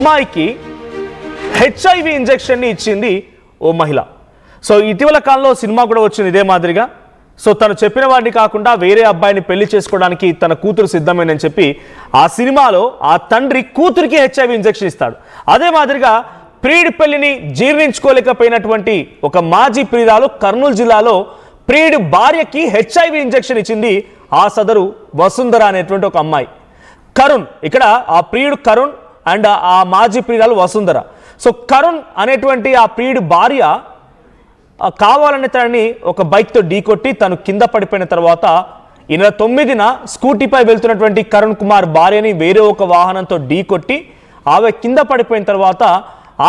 అమ్మాయికి HIV injection ని ఇచ్చింది ఓ మహిళ. సో ఇటీవల కాలంలో సినిమా కూడా వచ్చింది ఇదే మాదిరిగా. సో తను చెప్పిన వాడిని కాకుండా వేరే అబ్బాయిని పెళ్లి చేసుకోవడానికి తన కూతురు సిద్ధమేనని చెప్పి ఆ సినిమాలో ఆ తండ్రి కూతురికి హెచ్ఐవి ఇంజెక్షన్ ఇస్తాడు. అదే మాదిరిగా ప్రియుడి పెళ్లిని జీర్ణించుకోలేకపోయినటువంటి ఒక మాజీ ప్రియురాలు కర్నూలు జిల్లాలో ప్రియుడి భార్యకి హెచ్ఐవి ఇంజెక్షన్ ఇచ్చింది ఆ సదరు వసుంధర అనేటువంటి ఒక అమ్మాయి. కరుణ్, ఇక్కడ ఆ ప్రియుడు కరుణ్ అండ్ ఆ మాజీ ప్రియురాలు వసుంధర. సో కరుణ్ అనేటువంటి ఆ ప్రియుడి భార్య కావాలని తనని ఒక బైక్తో ఢీకొట్టి తను కింద పడిపోయిన తర్వాత ఈ నెల 9న స్కూటీపై వెళ్తున్నటువంటి కరుణ్ కుమార్ భార్యని వేరే ఒక వాహనంతో ఢీకొట్టి ఆమె కింద పడిపోయిన తర్వాత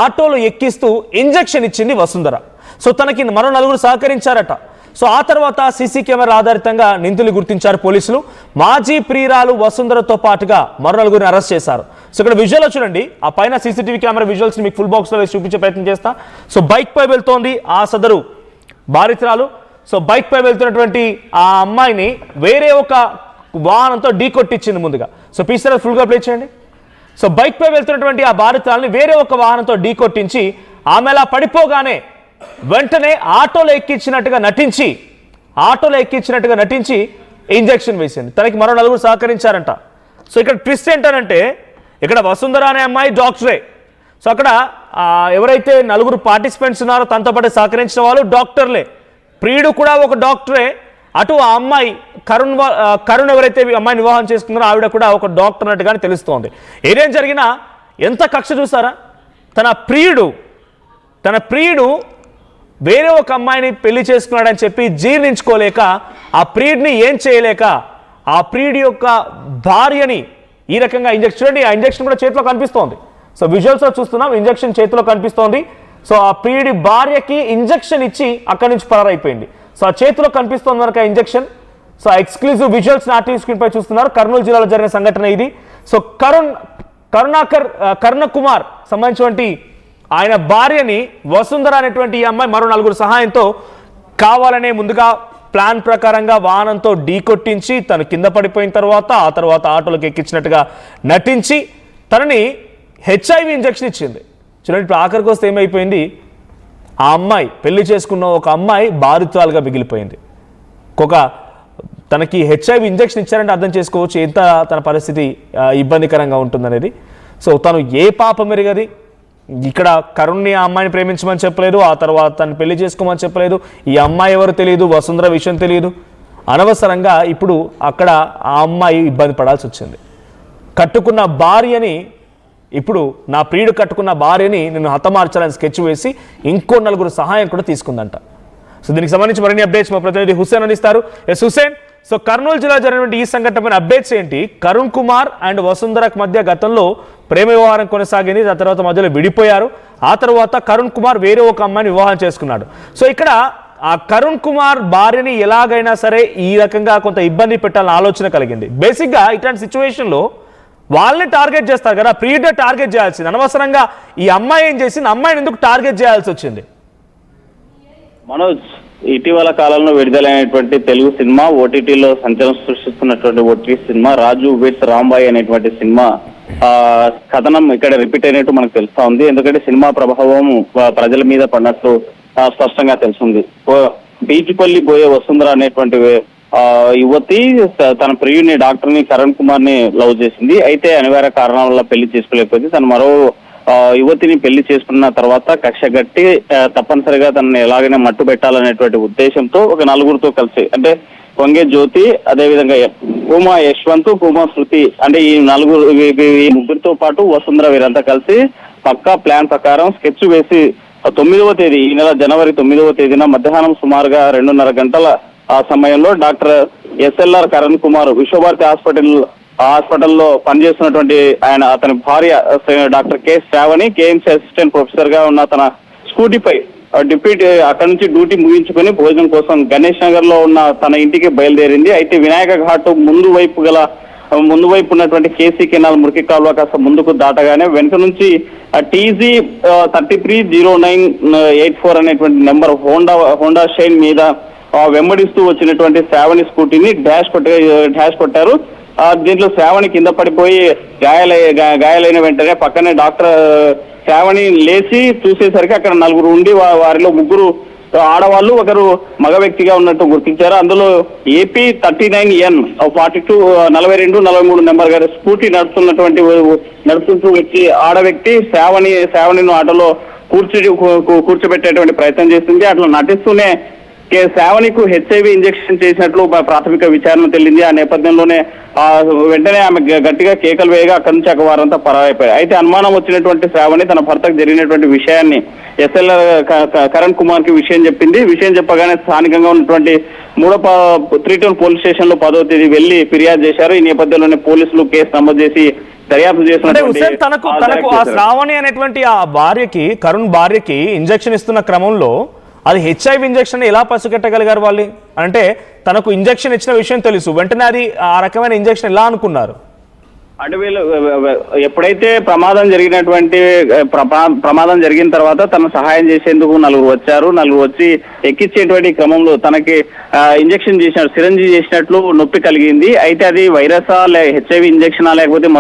ఆటోలో ఎక్కిస్తూ ఇంజెక్షన్ ఇచ్చింది వసుంధర. సో తనకి మరో 4 సహకరించారట. సో ఆ తర్వాత సీసీ కెమెరా ఆధారితంగా నిందితులు గుర్తించారు పోలీసులు. మాజీ ప్రియురాలు వసుంధరతో పాటుగా మరో 4 అరెస్ట్ చేశారు. సో ఇక్కడ విజువల్ చూడండి, ఆ పైన సీసీటీవీ కెమెరా విజువల్స్ మీకు ఫుల్ బాక్స్లో వేసి చూపించే ప్రయత్నం చేస్తా. సో బైక్ పై వెళ్తోంది ఆ సదరు బాధితురాలు. సో బైక్ పై వెళ్తున్నటువంటి ఆ అమ్మాయిని వేరే ఒక వాహనంతో ఢీకొట్టించింది ముందుగా. సో పీసీఆర్ ఫుల్గా ప్లే చేయండి. సో బైక్ పై వెళ్తున్నటువంటి ఆ బాధితురాలని వేరే ఒక వాహనంతో ఢీకొట్టించి ఆమె అలా పడిపోగానే వెంటనే ఆటోలో ఎక్కించినట్టుగా నటించి ఇంజెక్షన్ వేసింది. తనకి మరో 4 సహకరించారంట. సో ఇక్కడ ట్విస్ట్ ఏంటంటే ఇక్కడ వసుంధర అనే అమ్మాయి డాక్టరే. సో అక్కడ ఎవరైతే 4 పార్టిసిపెంట్స్ ఉన్నారో తనతో పాటు సహకరించిన వాళ్ళు డాక్టర్లే. ప్రియుడు కూడా ఒక డాక్టరే. అటు ఆ అమ్మాయి కరుణ్ ఎవరైతే అమ్మాయిని వివాహం చేసుకున్నారో ఆవిడ కూడా ఒక డాక్టర్ అన్నట్టుగానే తెలుస్తోంది. ఏదేం జరిగినా ఎంత కక్ష చూసారా. తన ప్రియుడు వేరే ఒక అమ్మాయిని పెళ్లి చేసుకున్నాడని చెప్పి జీర్ణించుకోలేక ఆ ప్రియుడిని ఏం చేయలేక ఆ ప్రియుడి యొక్క భార్యని ఈ రకంగా ఇంజెక్షన్, చూడండి ఆ ఇంజెక్షన్ కూడా చేతిలో కనిపిస్తోంది. సో విజువల్స్లో చూస్తున్నాం, ఇంజెక్షన్ చేతిలో కనిపిస్తోంది. సో ఆ ప్రియుడి భార్యకి ఇంజెక్షన్ ఇచ్చి అక్కడి నుంచి పరారైపోయింది. సో ఆ చేతిలో కనిపిస్తోంది మనకు ఆ ఇంజెక్షన్. సో ఆ ఎక్స్క్లూజివ్ విజువల్స్ నాటి స్క్రీన్ పై చూస్తున్నారు. కర్నూలు జిల్లాలో జరిగిన సంఘటన ఇది. సో కరుణ కుమార్ సంబంధించినటువంటి ఆయన భార్యని వసుంధర అనేటువంటి ఈ అమ్మాయి మరో 4 సహాయంతో కావాలనే ముందుగా ప్లాన్ ప్రకారంగా వాహనంతో ఢీకొట్టించి తను కింద పడిపోయిన తర్వాత ఆ తర్వాత ఆటోలోకి ఎక్కించినట్టుగా నటించి తనని హెచ్ఐవి ఇంజెక్షన్ ఇచ్చింది. చూడండి ఇప్పుడు ఆఖరికి వస్తే ఏమైపోయింది, ఆ అమ్మాయి పెళ్లి చేసుకున్న ఒక అమ్మాయి బాధితురాలుగా మిగిలిపోయింది. తనకి హెచ్ఐవి ఇంజెక్షన్ ఇచ్చారంటే అర్థం చేసుకోవచ్చు ఎంత తన పరిస్థితి ఇబ్బందికరంగా ఉంటుందనేది. సో తను ఏ పాపం మెరుగది. ఇక్కడ కరుణ్ని ఆ అమ్మాయిని ప్రేమించమని చెప్పలేదు, ఆ తర్వాత తను పెళ్లి చేసుకోమని చెప్పలేదు. ఈ అమ్మాయి ఎవరు తెలియదు, వసుంధర విషయం తెలియదు. అనవసరంగా ఇప్పుడు అక్కడ ఆ అమ్మాయి ఇబ్బంది పడాల్సి వచ్చింది. నా ప్రియుడు కట్టుకున్న భార్యని నేను హతమార్చాలని స్కెచ్ వేసి ఇంకో 4 సహాయం కూడా తీసుకుందంట. సో దీనికి సంబంధించి మరిన్ని అప్డేట్స్ మా ప్రతినిధి హుస్సేన్ అందిస్తారు. ఎస్ హుస్సేన్, సో కర్నూలు జిల్లా జరిగినటువంటి ఈ సంఘటనపైన అప్డేట్స్ ఏంటి? కరుణ్ కుమార్ అండ్ వసుంధరకు మధ్య గతంలో ప్రేమ వ్యవహారం కొనసాగింది, ఆ తర్వాత మధ్యలో విడిపోయారు. ఆ తర్వాత కరుణ్ కుమార్ వేరే ఒక అమ్మాయిని వివాహం చేసుకున్నాడు. సో ఇక్కడ ఆ కరుణ్ కుమార్ భార్యని ఎలాగైనా సరే ఈ రకంగా కొంత ఇబ్బంది పెట్టాలని ఆలోచన కలిగింది. బేసిక్గా ఇట్లాంటి సిచ్యువేషన్లో వాళ్ళని టార్గెట్ చేస్తారు కదా, ప్రియుడే టార్గెట్ చేయాల్సింది. అనవసరంగా ఈ అమ్మాయి ఏం చేసింది, అమ్మాయిని ఎందుకు టార్గెట్ చేయాల్సి వచ్చింది? మనోజ్, ఇటీవల కాలంలో విడుదలైనటువంటి తెలుగు సినిమా ఓటీటీలో సంచలనం సృష్టిస్తున్నటువంటి ఓటీటీ సినిమా రాజు విత్ రాంబాయ్ అనేటువంటి సినిమా కథనం ఇక్కడ రిపీట్ అయినట్టు మనకు తెలుస్తా ఉంది. ఎందుకంటే సినిమా ప్రభావం ప్రజల మీద పడినట్లు స్పష్టంగా తెలుస్తుంది. బీచుపల్లి బోయే వసుంధర అనేటువంటి యువతి తన ప్రియుడిని డాక్టర్ని కరణ్ కుమార్ ని లవ్ చేసింది. అయితే అనివార్య కారణాల వల్ల పెళ్లి చేసుకోలేకపోయింది. తను మరో యువతిని పెళ్లి చేసుకున్న తర్వాత కక్ష గట్టి తప్పనిసరిగా తనని ఎలాగైనా మట్టు పెట్టాలనేటువంటి ఉద్దేశంతో ఒక 4 కలిసి, అంటే పొంగే జ్యోతి, అదేవిధంగా కుమా యశ్వంత్, కుమా శృతి, అంటే ఈ 4 పాటు వసుంధర వీరంతా కలిసి పక్కా ప్లాన్ ప్రకారం స్కెచ్ వేసి 9వ తేదీ, ఈ నెల జనవరి 9వ తేదీన మధ్యాహ్నం సుమారుగా 2:30 గంటల ఆ సమయంలో డాక్టర్ ఎస్ఎల్ఆర్ కరణ్ కుమార్ విశ్వభారతి హాస్పిటల్లో పనిచేస్తున్నటువంటి అతని భార్య doctor K Sravani KMC assistant professor గా ఉన్న తన స్కూటీపై డిప్యూటీ అక్కడి నుంచి డ్యూటీ ముగించుకొని భోజనం కోసం గణేష్ నగర్ లో ఉన్న తన ఇంటికి బయలుదేరింది. అయితే వినాయక ఘాట్ ముందు వైపు ఉన్నటువంటి కేసీ కెనాల్ మురికి కాలువ కాస్త ముందుకు దాటగానే వెనుక నుంచి టీజీ 330984 అనేటువంటి నెంబర్ హోండా షైన్ మీద వెంబడిస్తూ వచ్చినటువంటి శ్రావణి స్కూటీని డాష్ కొట్టారు. దీంట్లో శ్రావణి కింద పడిపోయి గాయాలైన వెంటనే పక్కనే డాక్టర్ శ్రావణి లేచి చూసేసరికి అక్కడ నలుగురు ఉండి వారిలో ముగ్గురు ఆడవాళ్ళు ఒకరు మగ వ్యక్తిగా ఉన్నట్టు గుర్తించారు. అందులో ఏపీ 39N 4243 నెంబర్ గారి స్కూటీ నడుపుతూ వచ్చి ఆడ వ్యక్తి శ్రావణిని ఆటోలో కూర్చోబెట్టేటువంటి ప్రయత్నం చేసింది. అట్లా నటిస్తూనే శ్రావణికు HIV ఇంజెక్షన్ చేసినట్లు ప్రాథమిక విచారణ తెలింది. ఆ నేపథ్యంలోనే వెంటనే ఆమె గట్టిగా కేకలు వేయగా అక్కడి నుంచి వారంతా పరారైపోయారు. అయితే అనుమానం వచ్చినటువంటి శ్రావణి తన భర్తకు జరిగినటువంటి విషయాన్ని SLR కరణ్ కుమార్ కి విషయం చెప్పింది. విషయం చెప్పగానే స్థానికంగా ఉన్నటువంటి 3 పోలీస్ స్టేషన్ లో 10వ తేదీ వెళ్లి ఫిర్యాదు చేశారు. ఈ నేపథ్యంలోనే పోలీసులు కేసు నమోదు చేసి దర్యాప్తు చేస్తున్నారు. తనకు ఆ శ్రావణి అనేటువంటి ఆ భార్యకి, కరుణ్ భార్యకి ఇంజెక్షన్ ఇస్తున్న క్రమంలో అది HIV ఇంజెక్షన్ ఎలా పసిగట్టగలిగారు వాళ్ళు? అంటే తనకు ఇంజెక్షన్ ఇచ్చిన విషయం తెలుసు, వెంటనే అది ఆ రకమైన ఇంజెక్షన్ ఎలా అనుకున్నారు? అంటే వీళ్ళు ఎప్పుడైతే ప్రమాదం జరిగిన తర్వాత తన సహాయం చేసేందుకు నలుగురు వచ్చి ఎక్కించేటువంటి క్రమంలో తనకి ఇంజెక్షన్ చేసినట్టు, సిరంజి చేసినట్లు నొప్పి కలిగింది. అయితే అది వైరసా HIV ఇంజెక్షనా లేకపోతే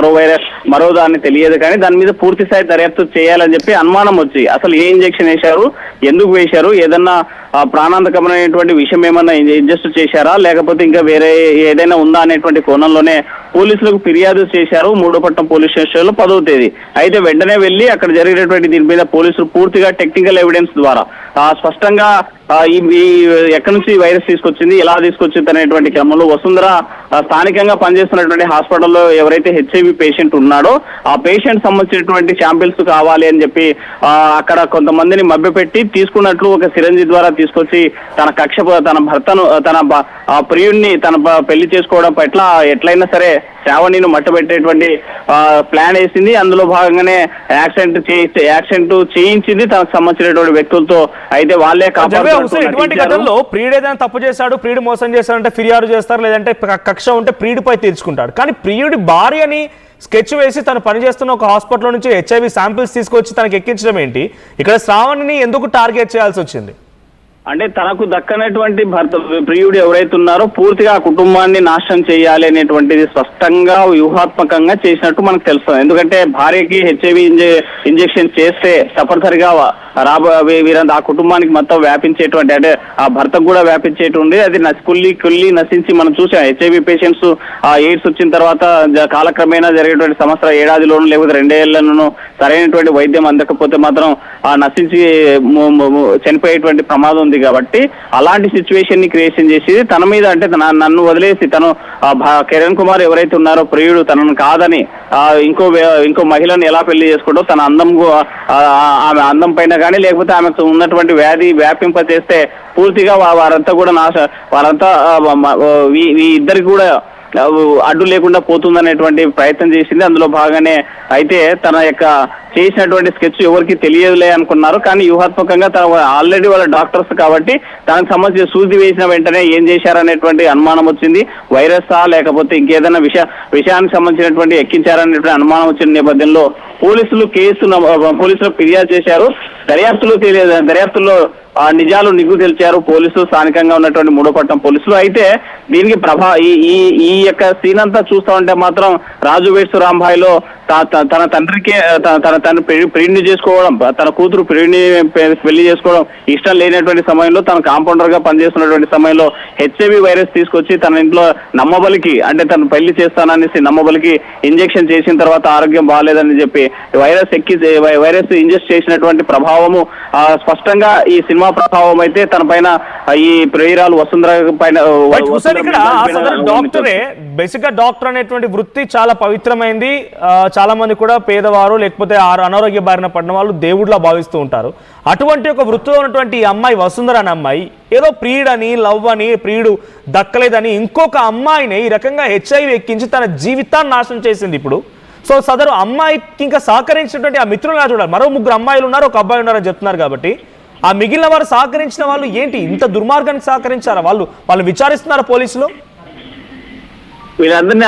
మరో దాన్ని తెలియదు, కానీ దాని మీద పూర్తి స్థాయి దర్యాప్తు చేయాలని చెప్పి అనుమానం వచ్చి అసలు ఏ ఇంజెక్షన్ వేశారు, ఎందుకు వేశారు, ఏదన్నా ప్రాణాంతకమైనటువంటి విషయం ఏమన్నా ఇంజెస్ట్ చేశారా లేకపోతే ఇంకా వేరే ఏదైనా ఉందా అనేటువంటి కోణంలోనే పోలీసులకు ఫిర్యాదు చేశారు. మూడోపట్నం పోలీస్ స్టేషన్ లో 10వ తేదీ. అయితే వెంటనే వెళ్లి అక్కడ జరిగినటువంటి దీని మీద పోలీసులు పూర్తిగా టెక్నికల్ ఎవిడెన్స్ ద్వారా స్పష్టంగా ఎక్కడి నుంచి వైరస్ తీసుకొచ్చింది, ఎలా తీసుకొచ్చింది అనేటువంటి క్రమంలో వసుంధర స్థానికంగా పనిచేస్తున్నటువంటి హాస్పిటల్లో ఎవరైతే HIV పేషెంట్ ఉన్నాడో ఆ పేషెంట్ సంబంధించినటువంటి శాంపిల్స్ కావాలి అని చెప్పి అక్కడ కొంతమందిని మభ్యపెట్టి తీసుకున్నట్లు ఒక సిరంజి ద్వారా తీసుకొచ్చి తన భర్తను, తన ప్రియుడిని పెళ్లి చేసుకోవడం పట్ల ఎట్లయినా సరే శ్రావణిని మట్టబెట్టేటువంటి ప్లాన్ వేసింది. అందులో భాగంగానే యాక్సిడెంట్ చేయించింది తనకు సంబంధించినటువంటి వ్యక్తులతో. అయితే వాళ్ళే ఇటువంటి ఘటనలో ప్రియుడు ఏదైనా తప్పు చేశాడు, ప్రియుడు మోసం చేశాడంటే ఫిర్యాదు చేస్తారు, లేదంటే కక్ష ఉంటే ప్రియుడిపై తీర్చుకుంటాడు. కానీ ప్రియుడి భార్యని స్కెచ్ వేసి తను పనిచేస్తున్న ఒక హాస్పిటల్ నుంచి HIV శాంపిల్స్ తీసుకొచ్చి తనకి ఎక్కించడం ఏంటి? ఇక్కడ శ్రావణిని ఎందుకు టార్గెట్ చేయాల్సి వచ్చింది? అంటే తనకు దక్కనటువంటి భర్త ప్రియుడు ఎవరైతే ఉన్నారో పూర్తిగా ఆ కుటుంబాన్ని నాశనం చేయాలి అనేటువంటిది స్పష్టంగా వ్యూహాత్మకంగా చేసినట్టు మనకు తెలుస్తుంది. ఎందుకంటే భార్యకి HIV ఇంజెక్షన్ చేస్తే తప్పనిసరిగా వీరంతా ఆ కుటుంబానికి మొత్తం వ్యాపించేటువంటి, అంటే ఆ భర్తకు కూడా వ్యాపించేటువంటి, అది కుల్లి నశించి మనం చూసాం. HIV పేషెంట్స్ ఎయిడ్స్ వచ్చిన తర్వాత కాలక్రమేణా జరిగేటువంటి సంవత్సరం, ఏడాదిలోనూ లేకపోతే 2 ఏళ్లలోనూ సరైనటువంటి వైద్యం అందకపోతే మాత్రం నశించి చనిపోయేటువంటి ప్రమాదం ఉంది. కాబట్టి అలాంటి సిచ్యువేషన్ ని క్రియేషన్ చేసి తన మీద, అంటే నన్ను వదిలేసి తను కిరణ్ కుమార్ ఎవరైతే ఉన్నారో ప్రియుడు తనను కాదని ఇంకో మహిళను ఎలా పెళ్లి చేసుకోవడం, తన ఆమె అందం పైన కానీ లేకపోతే ఆమెకు ఉన్నటువంటి వ్యాధి వ్యాపింప చేస్తే పూర్తిగా వారంతా కూడా వారంతా ఈ ఇద్దరికి కూడా అడ్డు లేకుండా పోతుందనేటువంటి ప్రయత్నం చేసింది. అందులో భాగంగానే అయితే తన యొక్క చేసినటువంటి స్కెచ్ ఎవరికి తెలియదులే అనుకున్నారు, కానీ వ్యూహాత్మకంగా ఆల్రెడీ వాళ్ళ డాక్టర్స్ కాబట్టి తనకు సంబంధించిన సూది వేసిన వెంటనే ఏం చేశారనేటువంటి అనుమానం వచ్చింది. వైరస్సా లేకపోతే ఇంకేదైనా విషయానికి సంబంధించినటువంటి ఎక్కించారనేటువంటి అనుమానం వచ్చిన నేపథ్యంలో పోలీసులు ఫిర్యాదు చేశారు. దర్యాప్తులో నిజాలు నిగ్గు తెలిచారు పోలీసులు, స్థానికంగా ఉన్నటువంటి మూడోపట్నం పోలీసులు. అయితే దీనికి ఈ యొక్క సీన్ అంతా చూస్తా ఉంటే మాత్రం రాజు వెడ్స్ రాంబాయిలో తన తండ్రికి తన ప్రియుడిని చేసుకోవడం, తన కూతురు ప్రియుడిని పెళ్లి చేసుకోవడం ఇష్టం లేనటువంటి సమయంలో తన కాంపౌండర్ గా పనిచేస్తున్నటువంటి సమయంలో HIV వైరస్ తీసుకొచ్చి తన ఇంట్లో నమ్మబలికి, అంటే తను పెళ్లి చేస్తాననేసి నమ్మబలికి ఇంజెక్షన్ చేసిన తర్వాత ఆరోగ్యం బాగాలేదని చెప్పి వైరస్ ఇంజెక్ట్ చేసినటువంటి ప్రభావము స్పష్టంగా ఈ సినిమా ప్రభావం అయితే తన పైన, ఈ ప్రియురాలు వసుంధర పైన. డాక్టరే బేసిక్ గా డాక్టర్ అనేటువంటి వృత్తి చాలా పవిత్రమైంది. చాలా మంది కూడా పేదవారు లేకపోతే అనారోగ్య బారిన పడిన వాళ్ళు దేవుడిలా భావిస్తూ ఉంటారు. అటువంటి ఒక వృత్తిలో ఉన్నటువంటి ఈ అమ్మాయి వసుంధర అనే అమ్మాయి ఏదో ప్రియుడని, లవ్ అని, ప్రియుడు దక్కలేదని ఇంకొక అమ్మాయిని ఈ రకంగా HIV ఎక్కించి తన జీవితాన్ని నాశనం చేసింది. ఇప్పుడు సో సదరు అమ్మాయికి ఇంకా సహకరించినటువంటి ఆ మిత్రులు చూడాలి. మరో 3 అమ్మాయిలు ఉన్నారు, ఒక అబ్బాయి ఉన్నారని చెప్తున్నారు. కాబట్టి ఆ మిగిలిన వారు సహకరించిన వాళ్ళు ఏంటి, ఇంత దుర్మార్గానికి సహకరించారా? వాళ్ళు విచారిస్తున్నారా పోలీసులు? వీళ్ళందరినీ